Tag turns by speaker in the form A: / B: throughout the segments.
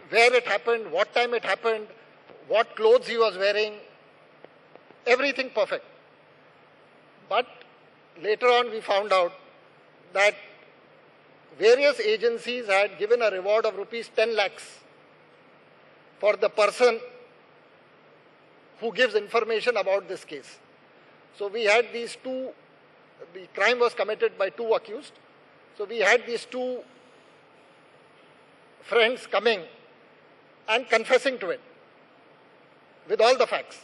A: where it happened, what time it happened, what clothes he was wearing, everything perfect. But later on we found out that various agencies had given a reward of rupees 10 lakhs for the person who gives information about this case. So we had these two, the crime was committed by two accused. So we had these two friends coming and confessing to it with all the facts.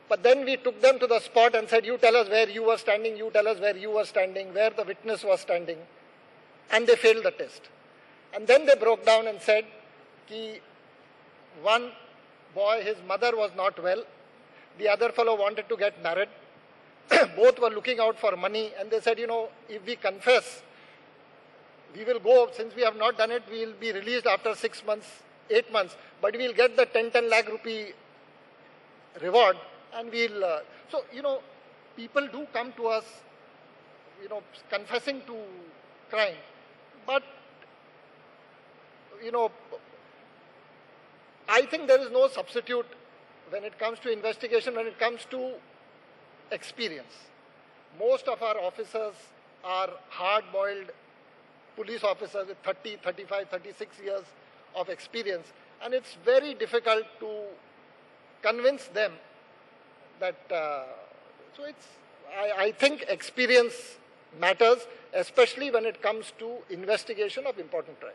A: But then we took them to the spot and said, you tell us where you were standing, you tell us where you were standing, where the witness was standing. And they failed the test. And then they broke down and said, ki one boy, his mother was not well. The other fellow wanted to get married. Both were looking out for money. And they said, you know, if we confess, we will go, since we have not done it, we will be released after 6 months, 8 months. But we will get the 10 lakh rupee reward. And we'll, so, you know, people do come to us, you know, confessing to crime. But, you know, I think there is no substitute when it comes to investigation, when it comes to experience. Most of our officers are hard-boiled police officers with 30, 35, 36 years of experience. And it's very difficult to convince them that, so it's, I think experience matters, especially when it comes to investigation of important crime.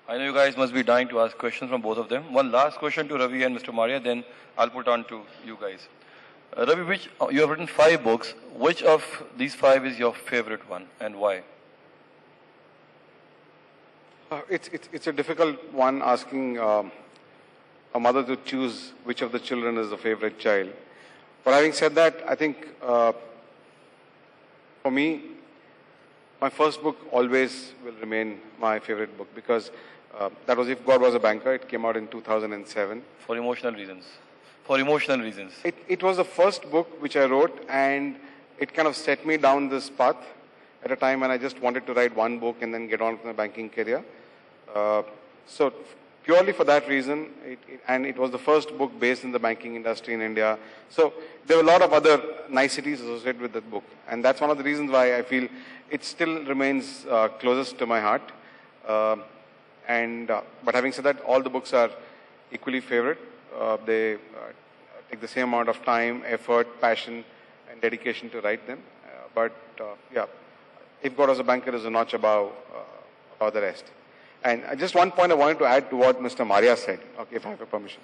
B: I know you guys must be dying to ask questions from both of them. One last question to Ravi and Mr. Maria, then I'll put on to you guys. Ravi, you have written 5 books. Which of these 5 is your favorite one and why?
C: It's a difficult one, asking a mother to choose which of the children is the favorite child. But having said that, I think for me, my first book always will remain my favorite book, because that was If God Was a Banker. It came out in 2007.
B: For emotional reasons. For emotional reasons.
C: It was the first book which I wrote, and it kind of set me down this path at a time when I just wanted to write one book and then get on with my banking career. So purely for that reason, and it was the first book based in the banking industry in India. So there were a lot of other niceties associated with that book. And that's one of the reasons why I feel it still remains closest to my heart. But having said that, all the books are equally favorite. They take the same amount of time, effort, passion, and dedication to write them. Yeah, If God Was a Banker is a notch above the rest. And just one point I wanted to add to what Mr. Maria said, okay, if I have your permission.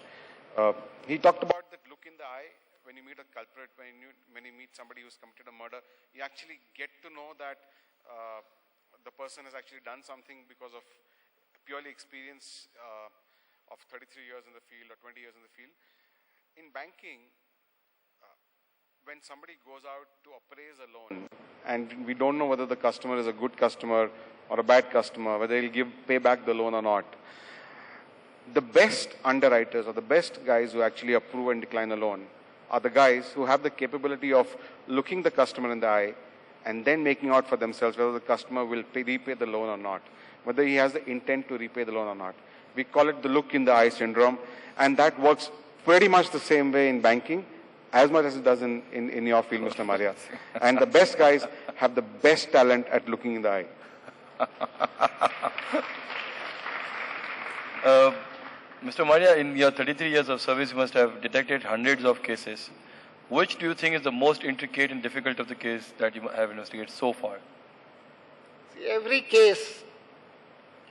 C: He talked about that look in the eye when you meet a culprit, when you meet somebody who's committed a murder. You actually get to know that the person has actually done something because of purely experience of 33 years in the field or 20 years in the field. In banking, when somebody goes out to appraise a loan, and we don't know whether the customer is a good customer or a bad customer, whether he'll pay back the loan or not, the best underwriters or the best guys who actually approve and decline a loan are the guys who have the capability of looking the customer in the eye and then making out for themselves whether the customer will repay the loan or not, whether he has the intent to repay the loan or not. We call it the look in the eye syndrome, and that works pretty much the same way in banking as much as it does in your field, Mr. Maria. And the best guys have the best talent at looking in the eye.
B: Mr. Maria, in your 33 years of service, you must have detected hundreds of cases. Which do you think is the most intricate and difficult of the case that you have investigated so far?
A: See, every case,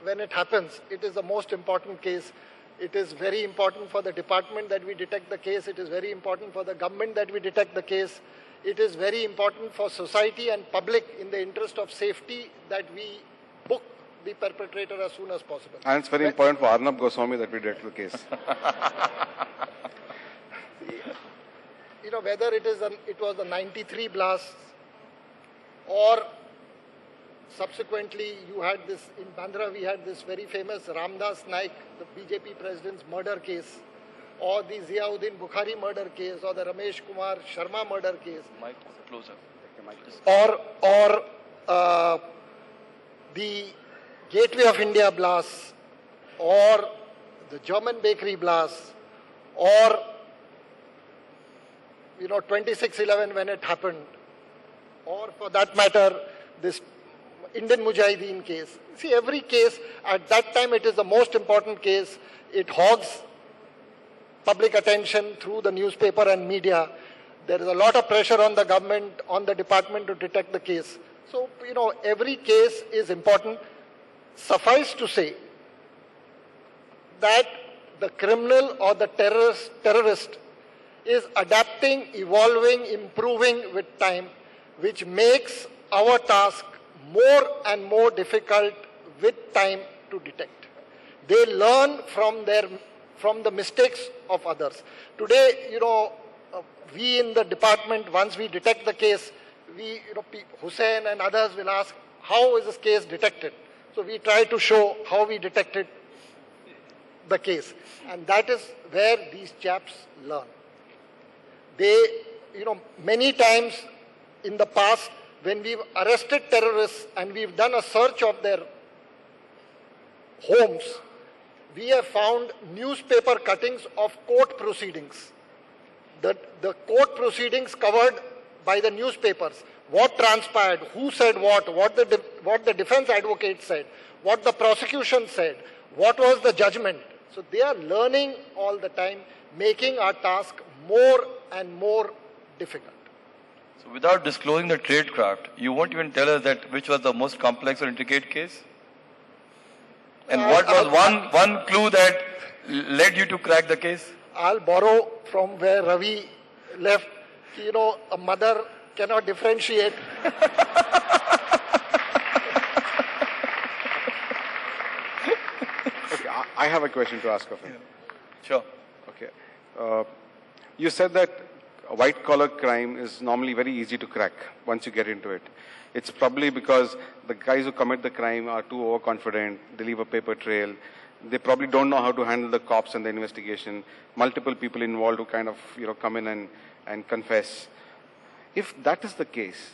A: when it happens, it is the most important case. It is very important for the department that we detect the case. It is very important for the government that we detect the case. It is very important for society and public in the interest of safety that we book the perpetrator as soon as possible.
C: And it's very important for Arnab Goswami that we detect the case.
A: You know, whether it was the 93 blasts or subsequently you had this, in Bandra we had this very famous Ramdas Naik, the BJP president's murder case, or the Ziauddin Bukhari murder case, or the Ramesh Kumar Sharma murder case.
B: Mic closer.
A: Or the Gateway of India blasts, or the German bakery blast, or 26/11 when it happened, or for that matter, this Indian Mujahideen case. See, every case, at that time it is the most important case. It hogs public attention through the newspaper and media. There is a lot of pressure on the government, on the department to detect the case. So, every case is important. Suffice to say that the criminal or the terrorist is adapting, evolving, improving with time, which makes our task more and more difficult with time to detect. They learn from the mistakes of others. Today, we in the department, once we detect the case, Hussein and others will ask, how is this case detected? So we try to show how we detected the case. And that is where these chaps learn. They, many times in the past, when we've arrested terrorists and we've done a search of their homes, we have found newspaper cuttings of court proceedings. The court proceedings covered by the newspapers, what transpired, who said what the defense advocate said, what the prosecution said, what was the judgment. So they are learning all the time, making our task more and more difficult.
B: So without disclosing the tradecraft, you won't even tell us that which was the most complex or intricate case? And what was one clue that led you to crack the case?
A: I'll borrow from where Ravi left. A mother cannot differentiate.
C: Okay, I have a question to ask of him.
B: Sure.
C: Okay. You said that white-collar crime is normally very easy to crack once you get into it. It's probably because the guys who commit the crime are too overconfident, they leave a paper trail, they probably don't know how to handle the cops and the investigation, multiple people involved who kind of, come in and confess. If that is the case,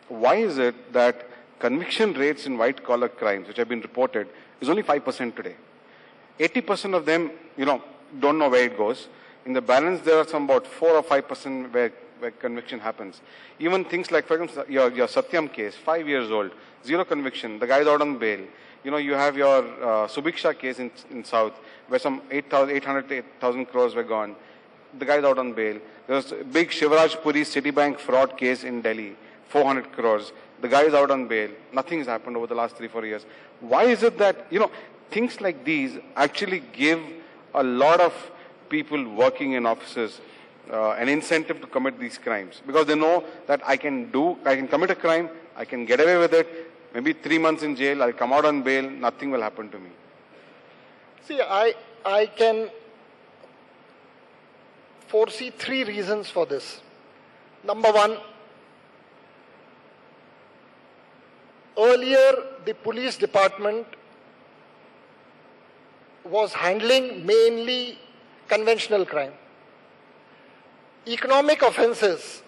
C: why is it that conviction rates in white-collar crimes, which have been reported, is only 5% today? 80% of them, don't know where it goes. In the balance, there are some about 4 or 5% where conviction happens. Even things like, for example, your Satyam case, 5 years old, 0 conviction, the guy's out on bail. You have your Subiksha case in South, where some 800 to 8,000 crores were gone. The guy's out on bail. There was a big Shivraj Puri Citibank fraud case in Delhi, 400 crores. The guy is out on bail. Nothing has happened over the last 3-4 years. Why is it that, things like these actually give a lot of people working in offices an incentive to commit these crimes? Because they know that I can commit a crime, I can get away with it, maybe 3 months in jail, I'll come out on bail, nothing will happen to me.
A: See, I can foresee 3 reasons for this. Number one, earlier the police department was handling mainly conventional crime. Economic offenses,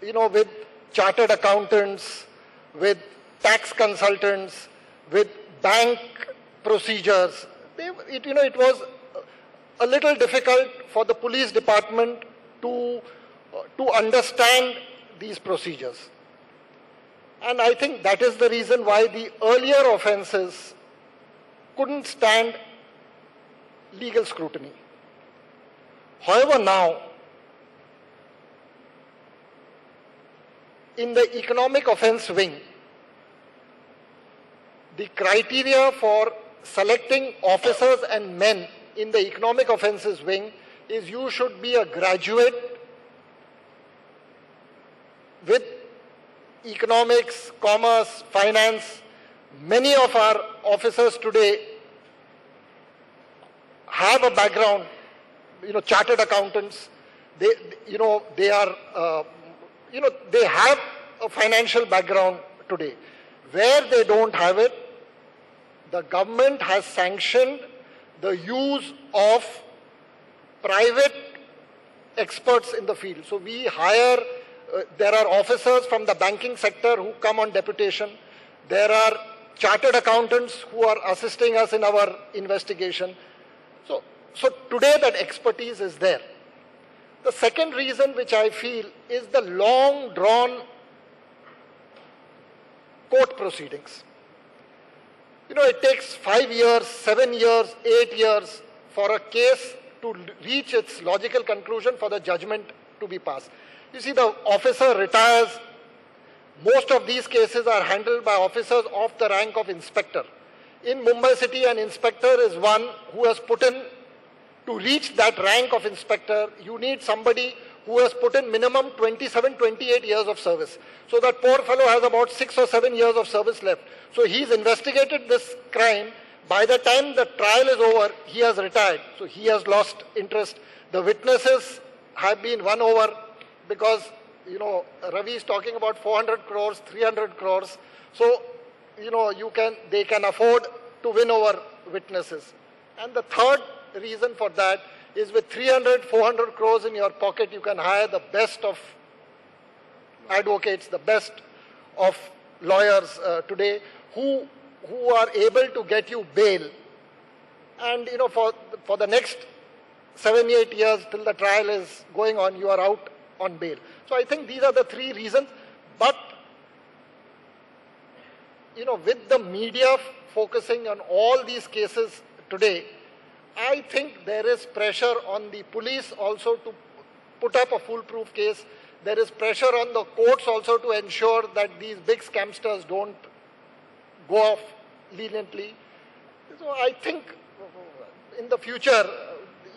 A: with chartered accountants, with tax consultants, with bank procedures, it was a little difficult for the police department to understand these procedures. And I think that is the reason why the earlier offenses couldn't stand legal scrutiny. However, now, in the economic offense wing, the criteria for selecting officers and men in the economic offenses wing is you should be a graduate with economics, commerce, finance. Many of our officers today have a background, chartered accountants. They have a financial background today. Where they don't have it, the government has sanctioned the use of private experts in the field. So we hire, there are officers from the banking sector who come on deputation. There are chartered accountants who are assisting us in our investigation. So today that expertise is there. The second reason which I feel is the long drawn court proceedings. It takes 5 years, 7 years, 8 years for a case to reach its logical conclusion, for the judgment to be passed. You see, the officer retires. Most of these cases are handled by officers of the rank of inspector. In Mumbai City, an inspector is one who has put in, to reach that rank of inspector, you need somebody who has put in minimum 27, 28 years of service. So that poor fellow has about 6 or 7 years of service left. So he's investigated this crime. By the time the trial is over, he has retired. So he has lost interest. The witnesses have been won over because, Ravi is talking about 400 crores, 300 crores. So, they can afford to win over witnesses. And the third reason for that is with 300, 400 crores in your pocket, you can hire the best of advocates, the best of lawyers today who are able to get you bail. And, for the next 7, 8 years till the trial is going on, you are out on bail. So I think these are the three reasons. But, with the media focusing on all these cases today, I think there is pressure on the police also to put up a foolproof case. There is pressure on the courts also to ensure that these big scamsters don't go off leniently. So I think in the future,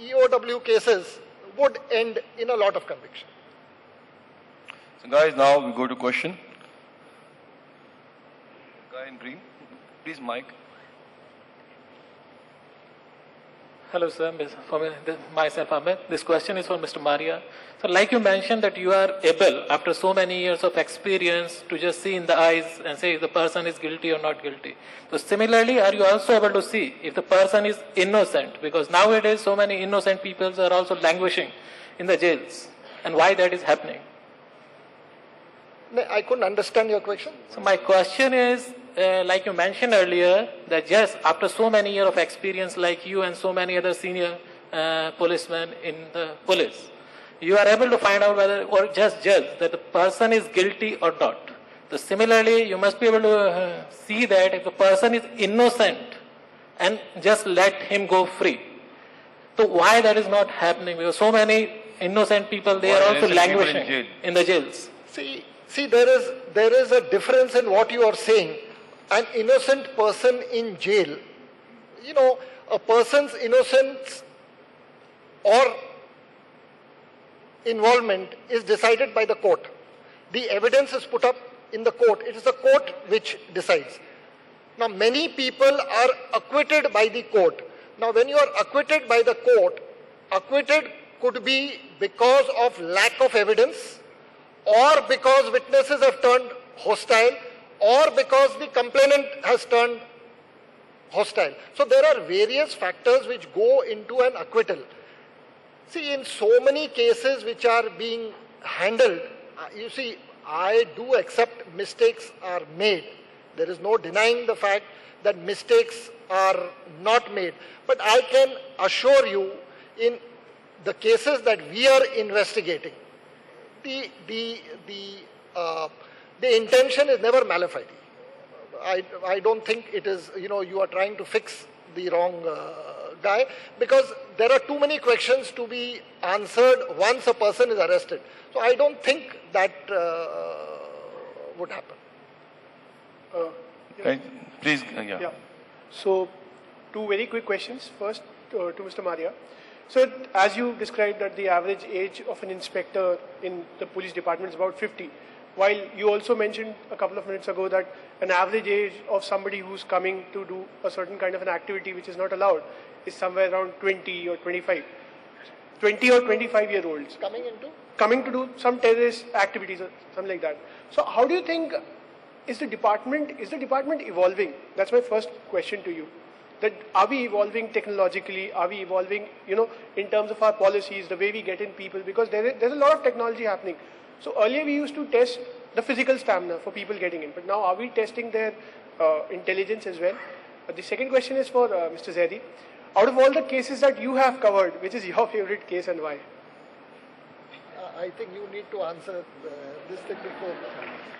A: EOW cases would end in a lot of conviction.
B: So guys, now we go to question. Guy in green. Please, Mike.
D: Hello, sir. Myself, Ahmed. This question is for Mr. Maria. So, like you mentioned that you are able, after so many years of experience, to just see in the eyes and say if the person is guilty or not guilty. So, similarly, are you also able to see if the person is innocent? Because nowadays, so many innocent people are also languishing in the jails. And why that is happening?
A: I couldn't understand your question.
D: So, my question is, like you mentioned earlier, that just after so many years of experience like you and so many other senior policemen in the police, you are able to find out whether, or just judge that the person is guilty or not. So similarly, you must be able to see that if the person is innocent and just let him go free. So why that is not happening? Because so many innocent people, they are also languishing in the jails.
A: See, there is a difference in what you are saying. An innocent person in jail, a person's innocence or involvement is decided by the court. The evidence is put up in the court. It is the court which decides. Now, many people are acquitted by the court. Now, when you are acquitted by the court, acquitted could be because of lack of evidence, or because witnesses have turned hostile, or because the complainant has turned hostile. So there are various factors which go into an acquittal. See, in so many cases which are being handled, you see, I do accept mistakes are made. There is no denying the fact that mistakes are not made. But I can assure you, in the cases that we are investigating, the intention is never malafide. I don't think it is, you are trying to fix the wrong guy, because there are too many questions to be answered once a person is arrested. So I don't think that would happen.
B: Okay. Please, yeah.
E: So, two very quick questions. First, to Mr. Maria. So, as you described that the average age of an inspector in the police department is about 50, while you also mentioned a couple of minutes ago that an average age of somebody who's coming to do a certain kind of an activity which is not allowed is somewhere around 20 or 25. 20 or 25-year-olds. Coming to do some terrorist activities or something like that. So how do you think, is the department evolving? That's my first question to you. That are we evolving technologically? Are we evolving, in terms of our policies, the way we get in people? Because there's a lot of technology happening. So earlier we used to test the physical stamina for people getting in, but now are we testing their intelligence as well. The second question is for Mr. Zaidi. Out of all the cases that you have covered, which is your favorite case and why?
A: I think you need to answer this thing before.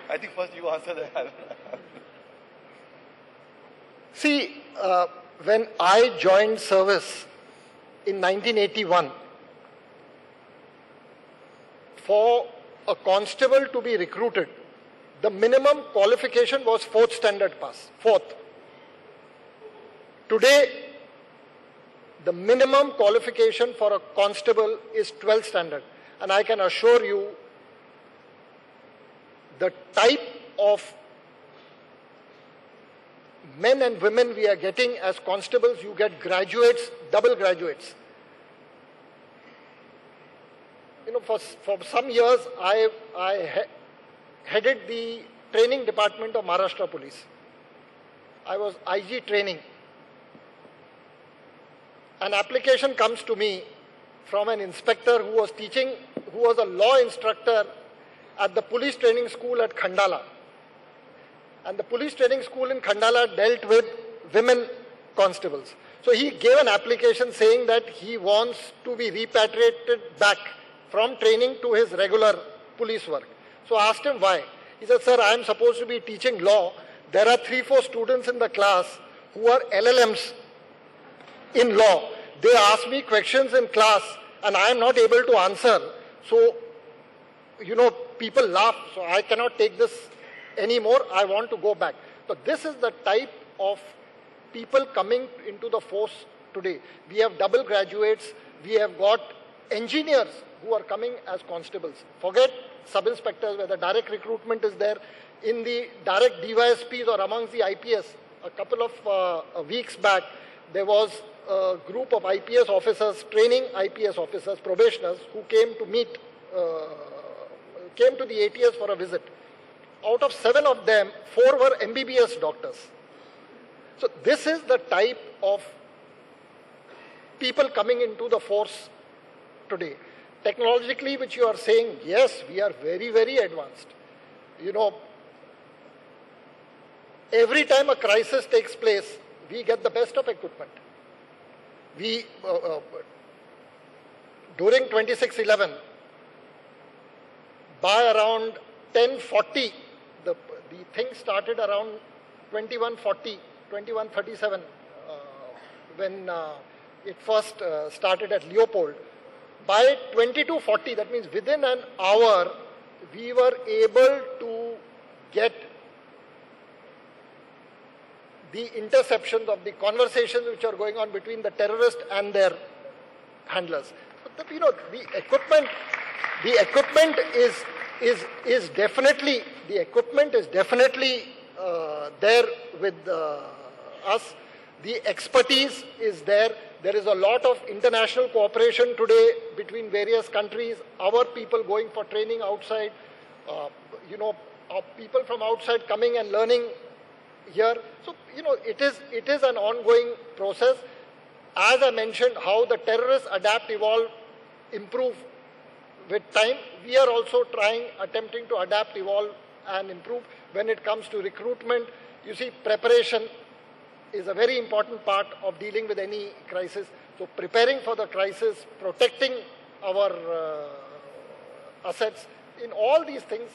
B: I think first you answer that.
A: See, when I joined service in 1981, for a constable to be recruited, the minimum qualification was 4th standard pass, 4th. Today, the minimum qualification for a constable is 12th standard. And I can assure you, the type of men and women we are getting as constables, you get graduates, double graduates. You know, for some years, I headed the training department of Maharashtra Police. I was IG training. An application comes to me from an inspector who was teaching, who was a law instructor at the police training school at Khandala. And the police training school in Khandala dealt with women constables. So he gave an application saying that he wants to be repatriated back from training to his regular police work. So I asked him why. He said, sir, I am supposed to be teaching law. There are 3-4 students in the class who are LLMs in law. They ask me questions in class and I am not able to answer. So, you know, people laugh. So I cannot take this anymore. I want to go back. So this is the type of people coming into the force today. We have double graduates. We have got engineers who are coming as constables. Forget sub-inspectors where the direct recruitment is there. In the direct DYSPs or amongst the IPS, a couple of weeks back, there was a group of IPS officers, training IPS officers, probationers, who came to meet, came to the ATS for a visit. Out of 7 of them, 4 were MBBS doctors. So this is the type of people coming into the force today. Technologically, which you are saying, yes, we are very, very advanced. You know, every time a crisis takes place, we get the best of equipment. We, during 26/11, by around 10:40, the thing started around 21:40, 21:37, when it first started at Leopold. By 22:40, that means within an hour, we were able to get the interceptions of the conversations which are going on between the terrorist and their handlers. But you know, the equipment is definitely there with us. The expertise is there. There is a lot of international cooperation today between various countries. Our people going for training outside, you know, people from outside coming and learning here. So, you know, it is an ongoing process. As I mentioned, how the terrorists adapt, evolve, improve with time. We are also attempting to adapt, evolve and improve when it comes to recruitment. You see, preparation is a very important part of dealing with any crisis. So preparing for the crisis, protecting our assets, in all these things,